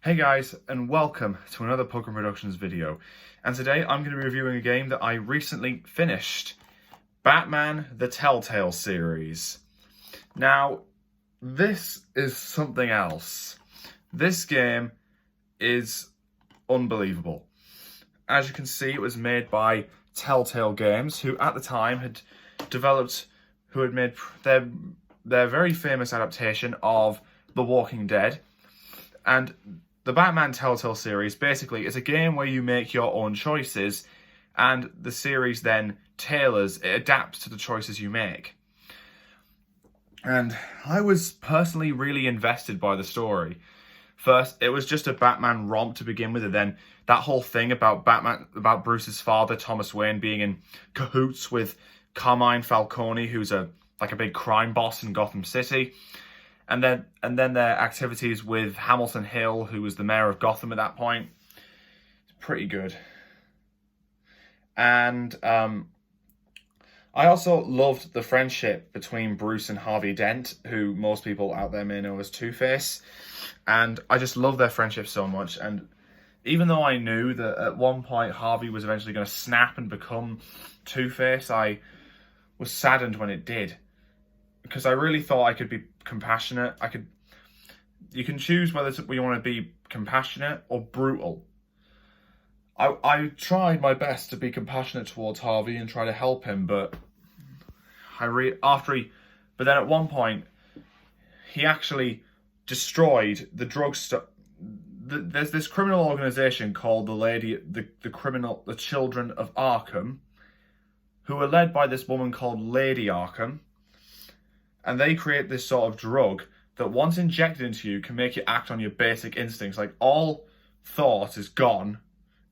Hey guys, and welcome to another Pokemon Productions video. And today I'm going to be reviewing a game that I recently finished. Batman the Telltale Series. Now, this is something else. This game is unbelievable. As you can see, it was made by Telltale Games, who at the time had made their very famous adaptation of The Walking Dead. And the Batman Telltale series basically is a game where you make your own choices, and the series then it adapts to the choices you make. And I was personally really invested by the story. First, it was just a Batman romp to begin with, and then that whole thing about Bruce's father, Thomas Wayne, being in cahoots with Carmine Falcone, who's a big crime boss in Gotham City. And then their activities with Hamilton Hill, who was the mayor of Gotham at that point. It's pretty good. And I also loved the friendship between Bruce and Harvey Dent, who most people out there may know as Two-Face. And I just love their friendship so much. And even though I knew that at one point Harvey was eventually going to snap and become Two-Face, I was saddened when it did. Because I really thought I could be compassionate. You can choose whether you want to be compassionate or brutal. I tried my best to be compassionate towards Harvey and try to help him, but but then at one point he actually destroyed the drugstore. There's this criminal organization called the Children of Arkham, who are led by this woman called Lady Arkham. And they create this sort of drug that once injected into you can make you act on your basic instincts. Like, all thought is gone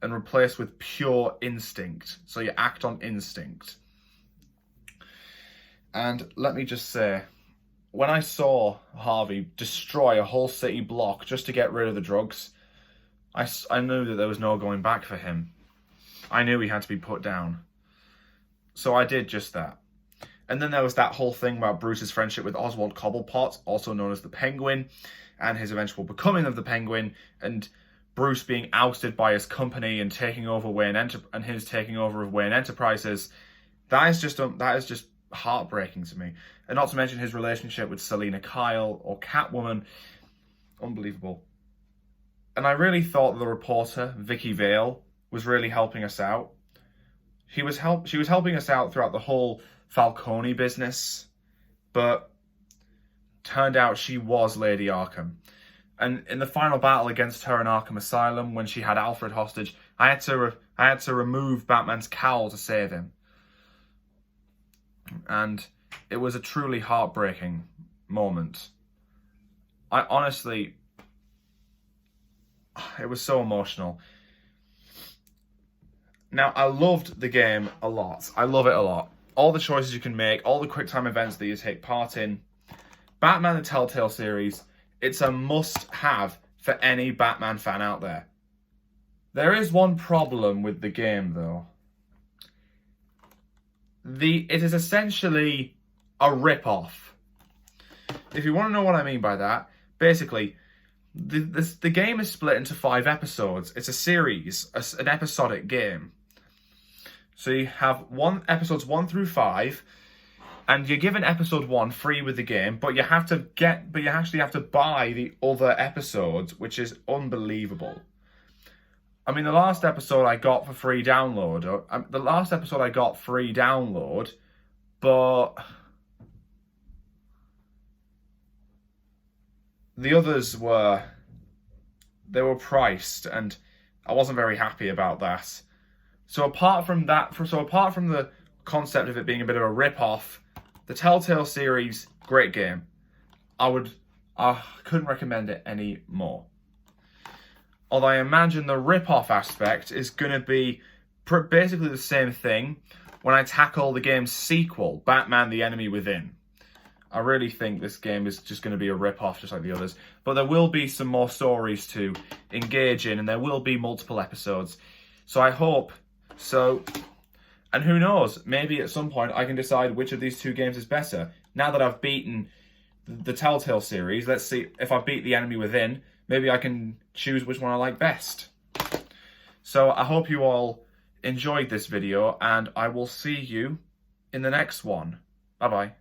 and replaced with pure instinct. So you act on instinct. And let me just say, when I saw Harvey destroy a whole city block just to get rid of the drugs, I knew that there was no going back for him. I knew he had to be put down. So I did just that. And then there was that whole thing about Bruce's friendship with Oswald Cobblepot, also known as the Penguin, and his eventual becoming of the Penguin, and Bruce being ousted by his company and taking over his taking over of Wayne Enterprises. That is just heartbreaking to me. And not to mention his relationship with Selina Kyle or Catwoman. Unbelievable. And I really thought that the reporter, Vicky Vale, was really helping us out. She was helping us out throughout the whole Falcone business, but turned out she was Lady Arkham. And in the final battle against her in Arkham Asylum, when she had Alfred hostage, I had to remove Batman's cowl to save him. And it was a truly heartbreaking moment. It was so emotional. Now, I loved the game a lot. I love it a lot. All the choices you can make, all the quick time events that you take part in. Batman the Telltale series, it's a must-have for any Batman fan out there. There is one problem with the game, though. It is essentially a rip-off. If you want to know what I mean by that, basically, the game is split into 5 episodes. It's a series, an episodic game. So you have episodes 1 through 5, and you're given episode 1 free with the game, but you actually have to buy the other episodes, which is unbelievable. I mean, the last episode I got for free download, but the others were priced, and I wasn't very happy about that. So apart from the concept of it being a bit of a rip-off, the Telltale series, great game. I couldn't recommend it any more. Although I imagine the rip-off aspect is going to be basically the same thing when I tackle the game's sequel, Batman: The Enemy Within. I really think this game is just going to be a rip-off just like the others. But there will be some more stories to engage in, and there will be multiple episodes. So I hope so. And who knows, maybe at some point I can decide which of these 2 games is better. Now that I've beaten the Telltale series, let's see if I beat The Enemy Within. maybe I can choose which one I like best. So I hope you all enjoyed this video, and I will see you in the next one. Bye bye.